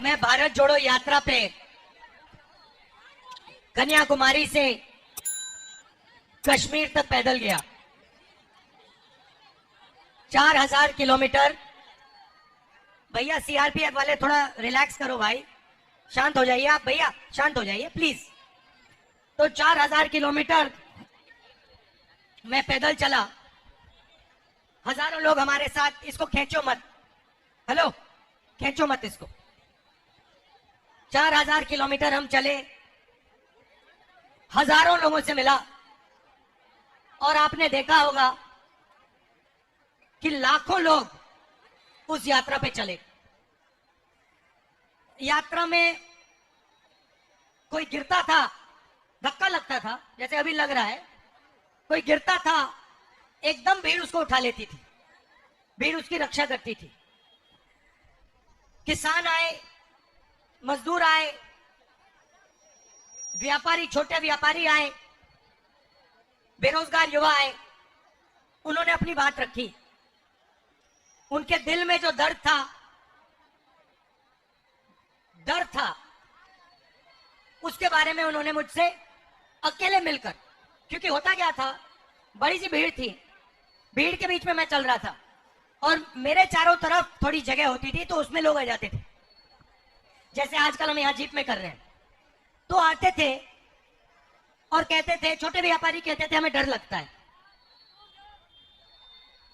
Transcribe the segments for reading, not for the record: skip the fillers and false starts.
मैं भारत जोड़ो यात्रा पे कन्याकुमारी से कश्मीर तक पैदल गया। 4000 किलोमीटर। भैया सीआरपीएफ वाले थोड़ा रिलैक्स करो भाई, शांत हो जाइए आप भैया, शांत हो जाइए प्लीज। तो 4000 किलोमीटर मैं पैदल चला, हजारों लोग हमारे साथ। इसको खींचो मत, हेलो खींचो मत इसको। 4000 किलोमीटर हम चले, हजारों लोगों से मिला, और आपने देखा होगा कि लाखों लोग उस यात्रा पे चले। यात्रा में कोई गिरता था, धक्का लगता था, जैसे अभी लग रहा है, कोई गिरता था, एकदम भीड़ उसको उठा लेती थी, भीड़ उसकी रक्षा करती थी। किसान आए, मजदूर आए, व्यापारी, छोटे व्यापारी आए, बेरोजगार युवा आए, उन्होंने अपनी बात रखी। उनके दिल में जो दर्द था उसके बारे में उन्होंने मुझसे अकेले मिलकर, क्योंकि होता क्या था, बड़ी सी भीड़ थी, भीड़ के बीच में मैं चल रहा था और मेरे चारों तरफ थोड़ी जगह होती थी, तो उसमें लोग आ जाते थे, जैसे आजकल हम यहां जीप में कर रहे हैं। तो आते थे और कहते थे, छोटे व्यापारी कहते थे, हमें डर लगता है,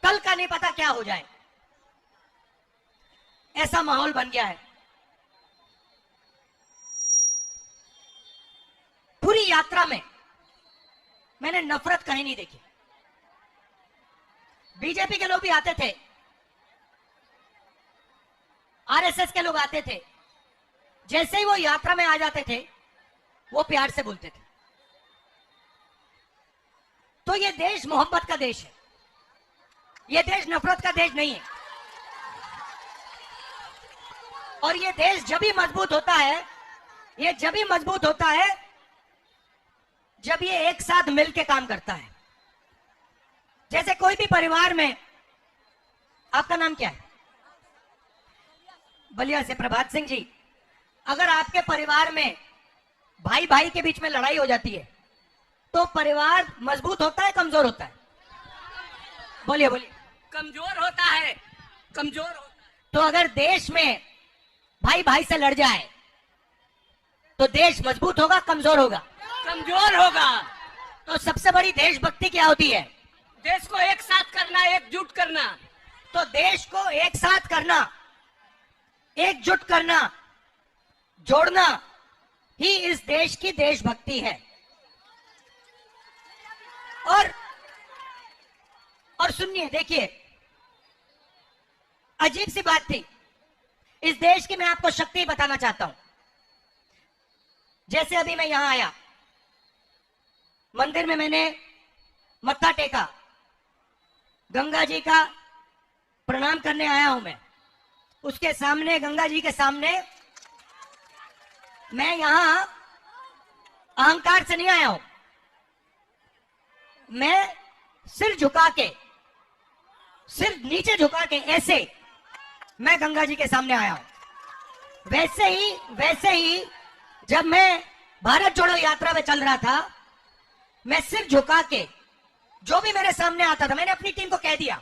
कल का नहीं पता क्या हो जाए। ऐसा माहौल बन गया है। पूरी यात्रा में मैंने नफरत कहीं नहीं देखी। बीजेपी के लोग भी आते थे, आरएसएस के लोग आते थे, जैसे ही वो यात्रा में आ जाते थे वो प्यार से बोलते थे। तो ये देश मोहब्बत का देश है, ये देश नफरत का देश नहीं है। और ये देश जब भी मजबूत होता है, ये जब भी मजबूत होता है जब ये एक साथ मिलकर काम करता है। जैसे कोई भी परिवार में, आपका नाम क्या है? बलिया से प्रभात सिंह जी। अगर आपके परिवार में भाई भाई के बीच में लड़ाई हो जाती है तो परिवार मजबूत होता है, कमजोर होता है? बोलिए बोलिए। कमजोर होता है, कमजोर होता है। तो अगर देश में भाई भाई से लड़ जाए तो देश मजबूत होगा, कमजोर होगा? कमजोर होगा। तो सबसे बड़ी देशभक्ति क्या होती है? देश को एक साथ करना, एकजुट करना। तो देश को एक साथ करना, एकजुट करना, जोड़ना ही इस देश की देशभक्ति है। और सुनिए, देखिए, अजीब सी बात थी इस देश की, मैं आपको शक्ति बताना चाहता हूं। जैसे अभी मैं यहां आया, मंदिर में मैंने मत्था टेका, गंगा जी का प्रणाम करने आया हूं मैं। उसके सामने, गंगा जी के सामने, मैं यहां अहंकार से नहीं आया हूं, मैं सिर झुका के, सिर नीचे झुका के, ऐसे मैं गंगा जी के सामने आया हूं। वैसे ही जब मैं भारत जोड़ो यात्रा में चल रहा था, मैं सिर झुका के, जो भी मेरे सामने आता था, मैंने अपनी टीम को कह दिया,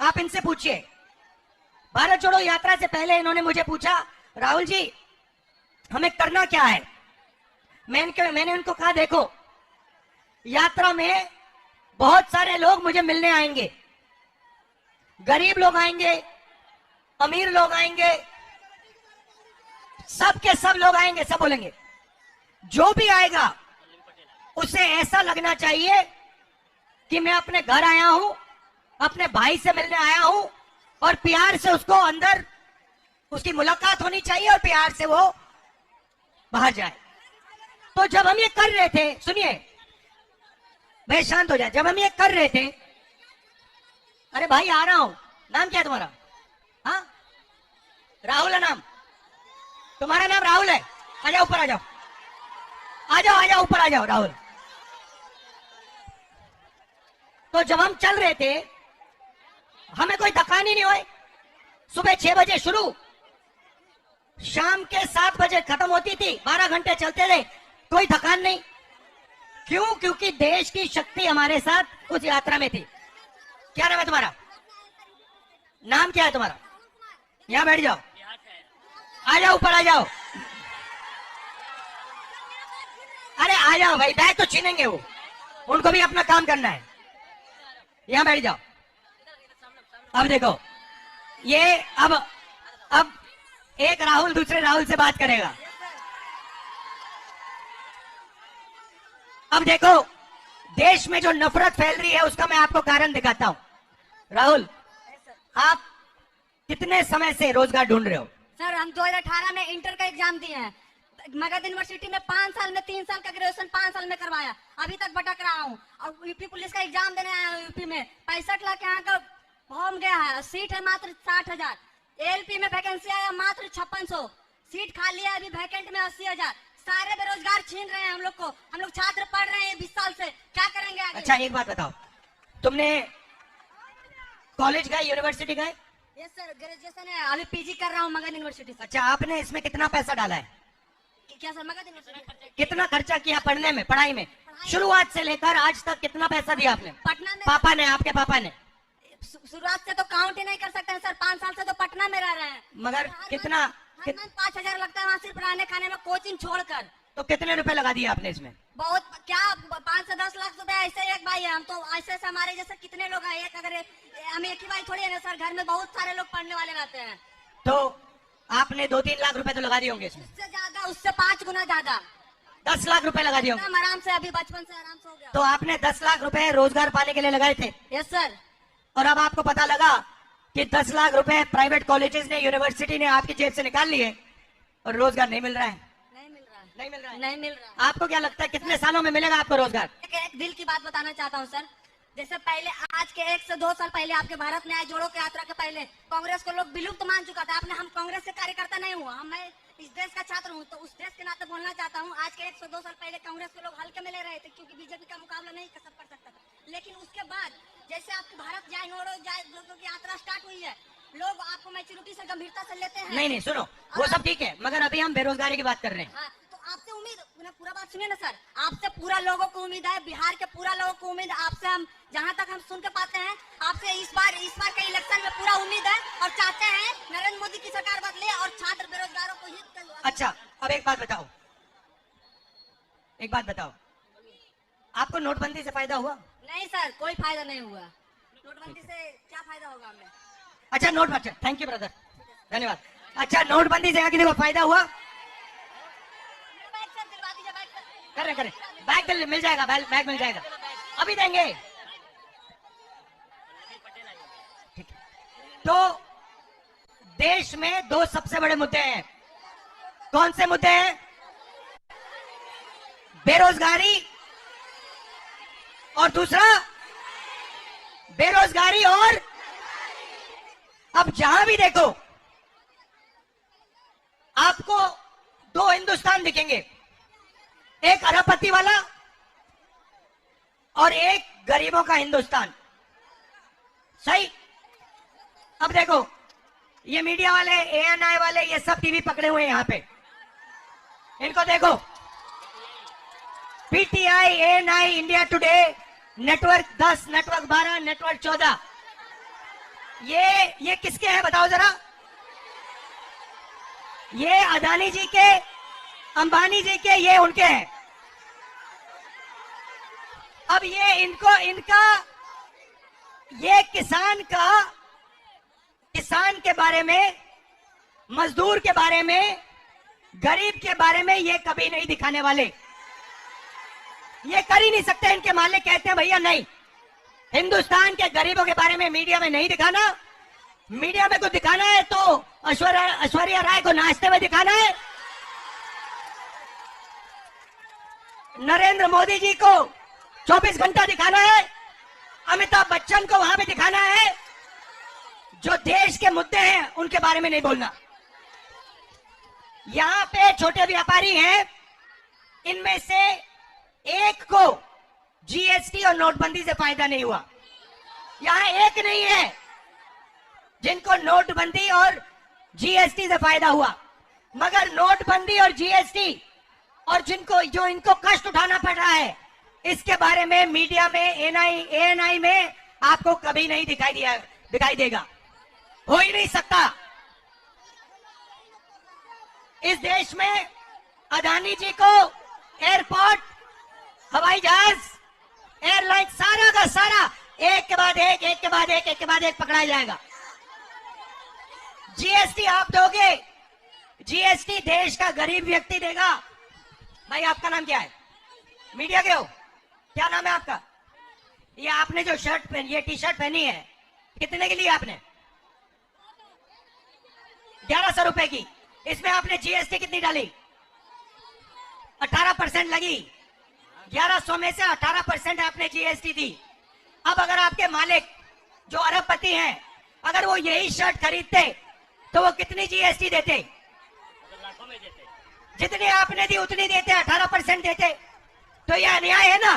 आप इनसे पूछिए। भारत जोड़ो यात्रा से पहले इन्होंने मुझे पूछा, राहुल जी हमें करना क्या है? मैंने उनको कहा, देखो, यात्रा में बहुत सारे लोग मुझे मिलने आएंगे, गरीब लोग आएंगे, अमीर लोग आएंगे, सब के सब लोग आएंगे, सब बोलेंगे। जो भी आएगा उसे ऐसा लगना चाहिए कि मैं अपने घर आया हूं, अपने भाई से मिलने आया हूं, और प्यार से उसको अंदर, उसकी मुलाकात होनी चाहिए और प्यार से वो बाहर जाए। तो जब हम ये कर रहे थे, सुनिए भाई, शांत हो जाए, जब हम ये कर रहे थे, अरे भाई आ रहा हूं, नाम क्या है तुम्हारा? हाँ, राहुल है नाम तुम्हारा? नाम राहुल है? आ जाओ ऊपर, आ जाओ, आ जाओ, आ जाओ ऊपर, आ जाओ राहुल। तो जब हम चल रहे थे, हमें कोई थकान ही नहीं हुई। सुबह 6 बजे शुरू, शाम के 7 बजे खत्म होती थी, 12 घंटे चलते थे, कोई थकान नहीं। क्यों? क्योंकि देश की शक्ति हमारे साथ उस यात्रा में थी। क्या नाम है तुम्हारा? नाम क्या है तुम्हारा? यहाँ बैठ जाओ, आ जाओ, ऊपर आ जाओ। अरे आ जाओ भाई, बैग तो छीनेंगे वो, उनको भी अपना काम करना है। यहाँ बैठ जाओ। अब देखो, ये अब एक राहुल दूसरे राहुल से बात करेगा। अब देखो, देश में जो नफरत फैल रही है उसका मैं आपको कारण दिखाता हूं। राहुल, आप कितने समय से रोजगार ढूंढ रहे हो? सर हम 2018 में इंटर का एग्जाम दिए हैं, मगध यूनिवर्सिटी में 5 साल में 3 साल का ग्रेजुएशन 5 साल में करवाया, अभी तक भटक रहा हूँ। और यूपी पुलिस का एग्जाम देने आया हूँ। यूपी में 65 लाख यहाँ का फॉर्म गया है, सीट है मात्र 60,000। एलपी में वैकेंसी आया मात्र 5600, सीट खाली है अभी वैकेंट में 80,000। सारे बेरोजगार छीन रहे हैं हम लोग को। हम लोग छात्र पढ़ रहे हैं 20 साल से, क्या करेंगे आगे? अच्छा एक बात बताओ, तुमने कॉलेज गए, यूनिवर्सिटी गए? यस सर, ग्रेजुएशन है, अभी पीजी कर रहा हूँ मगध यूनिवर्सिटी से। अच्छा, आपने इसमें कितना पैसा डाला है? क्या सर? मगध यूनिवर्सिटी कितना खर्चा किया पढ़ने में, पढ़ाई में? शुरुआत से लेकर आज तक कितना पैसा दिया आपने? पटना में पापा ने, आपके पापा ने? शुरुआत से तो काउंट ही नहीं कर सकते हैं सर, 5 साल से तो पटना में रह रहे हैं। मगर कितना? 5,000 लगता है वहाँ सिर्फ रहने खाने में, कोचिंग छोड़कर। तो कितने रुपए लगा दिए आपने इसमें? बहुत क्या, 5 से 10 लाख रुपए ऐसे एक भाई है। हम तो ऐसे हमारे जैसे कितने लोग हैं, एक अगर हम एक ही भाई थोड़ी है ना सर, घर में बहुत सारे लोग पढ़ने वाले रहते हैं। तो आपने 2-3 लाख रुपए तो लगा दिए होंगे इसमें? उससे ज्यादा, उससे 5 गुना ज्यादा, 10 लाख रुपए लगा दिए होंगे। हम आराम से अभी बचपन से आराम से हो गया। तो आपने 10 लाख रुपए रोजगार पाने के लिए लगाए थे? Yes sir. और अब आपको पता लगा कि 10 लाख रुपए प्राइवेट कॉलेजेस ने, यूनिवर्सिटी ने आपकी जेब से निकाल लिए और रोजगार नहीं मिल रहा है? नहीं मिल रहा है, नहीं मिल रहा है? नहीं मिल रहा है। आपको क्या लगता है कितने सालों में मिलेगा आपको रोजगार? एक दिल की बात बताना चाहता हूँ सर। जैसे पहले, आज के 1 से 2 साल पहले, आपके भारत न्याय जोड़ो की यात्रा के पहले कांग्रेस को लोग विलुप्त मान चुका था। आपने, हम कांग्रेस से कार्यकर्ता नहीं हुआ, मैं इस देश का छात्र हूँ, तो उस देश के नाते बोलना चाहता हूँ। आज के 1 से 2 साल पहले कांग्रेस के लोग हल्के में ले रहे थे, क्योंकि बीजेपी का मुकाबला नहीं कर सकता था। लेकिन उसके बाद जैसे आपके भारत जोड़ो की यात्रा स्टार्ट हुई है, लोग आपको मैच्योरिटी से, गंभीरता से लेते हैं। नहीं सुनो, वो सब ठीक है, मगर अभी हम बेरोजगारी की बात कर रहे हैं। हाँ, तो आपसे उम्मीद, पूरा बात सुनिए ना सर, आपसे पूरा लोगों को उम्मीद है, बिहार के पूरा लोगों को उम्मीद है आपसे। हम जहाँ तक हम सुन के पाते हैं, आपसे इस बार के इलेक्शन में पूरा उम्मीद है, और चाहते हैं नरेंद्र मोदी की सरकार बदले और छात्र बेरोजगारों को हित कर। अच्छा, अब एक बात बताओ, आपको नोटबंदी से फायदा हुआ? नहीं सर, कोई फायदा नहीं हुआ। नोटबंदी से क्या फायदा होगा हमें? अच्छा, अच्छा, थैंक यू ब्रदर, धन्यवाद। अच्छा, नोटबंदी से यहाँ किसी को फायदा हुआ? करें, बैग मिल जाएगा, बैग मिल जाएगा, अभी देंगे। ठीक है। तो देश में 2 सबसे बड़े मुद्दे हैं। कौन से मुद्दे हैं? बेरोजगारी, और दूसरा बेरोजगारी, और अब जहां भी देखो आपको 2 हिंदुस्तान दिखेंगे, एक अरबपति वाला और एक गरीबों का हिंदुस्तान। सही? अब देखो, ये मीडिया वाले, ANI वाले, ये सब टीवी पकड़े हुए हैं यहाँ पे, इनको देखो, PTI, ANI, India today, network 10, network 12, network 14, ये किसके हैं बताओ जरा? ये अदानी जी के, अंबानी जी के, ये उनके हैं। अब ये इनका ये किसान के बारे में, मजदूर के बारे में, गरीब के बारे में ये कभी नहीं दिखाने वाले। ये कर ही नहीं सकते। इनके मालिक कहते हैं भैया नहीं, हिंदुस्तान के गरीबों के बारे में मीडिया में नहीं दिखाना। मीडिया में कुछ दिखाना है तो ऐश्वर्या राय को नाचते हुए दिखाना है, नरेंद्र मोदी जी को 24 घंटा दिखाना है, अमिताभ बच्चन को वहां पे दिखाना है। जो देश के मुद्दे हैं उनके बारे में नहीं बोलना। यहां पे छोटे व्यापारी हैं, इनमें से एक को GST और नोटबंदी से फायदा नहीं हुआ। यहां एक नहीं है जिनको नोटबंदी और GST से फायदा हुआ। मगर नोटबंदी और जीएसटी और जिनको जो इनको कष्ट उठाना पड़ रहा है, इसके बारे में मीडिया में एएनआई में आपको कभी नहीं दिखाई देगा, हो ही नहीं सकता। इस देश में अदानी जी को एयरपोर्ट, हवाई जहाज, एयरलाइन सारा का सारा एक के बाद एक पकड़ाया जाएगा। जीएसटी आप दोगे, जीएसटी देश का गरीब व्यक्ति देगा। भाई आपका नाम क्या है? मीडिया के हो, क्या नाम है आपका? ये आपने जो शर्ट पहनी, ये टी शर्ट पहनी है, कितने की ली आपने? 1100 रुपए की। इसमें आपने जीएसटी कितनी डाली? 18% लगी। 1100 में से 18% आपने जीएसटी दी। अब अगर आपके मालिक जो अरबपति हैं, अगर वो यही शर्ट खरीदते तो वो कितनी जीएसटी देते? लाखों में देते। जितनी आपने दी उतनी देते, 18% देते। तो यह अन्याय है ना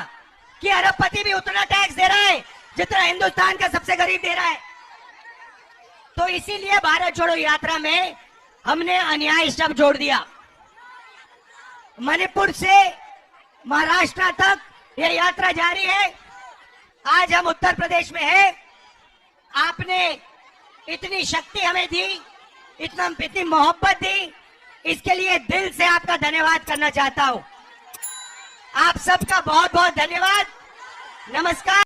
कि अरबपति भी उतना टैक्स दे रहा है जितना हिंदुस्तान का सबसे गरीब दे रहा है। तो इसीलिए भारत जोड़ो यात्रा में हमने अन्याय शब्द जोड़ दिया। मणिपुर से महाराष्ट्र तक यह यात्रा जारी है। आज हम उत्तर प्रदेश में हैं। आपने इतनी शक्ति हमें दी, इतनी मोहब्बत दी, इसके लिए दिल से आपका धन्यवाद करना चाहता हूं। आप सबका बहुत बहुत धन्यवाद। नमस्कार।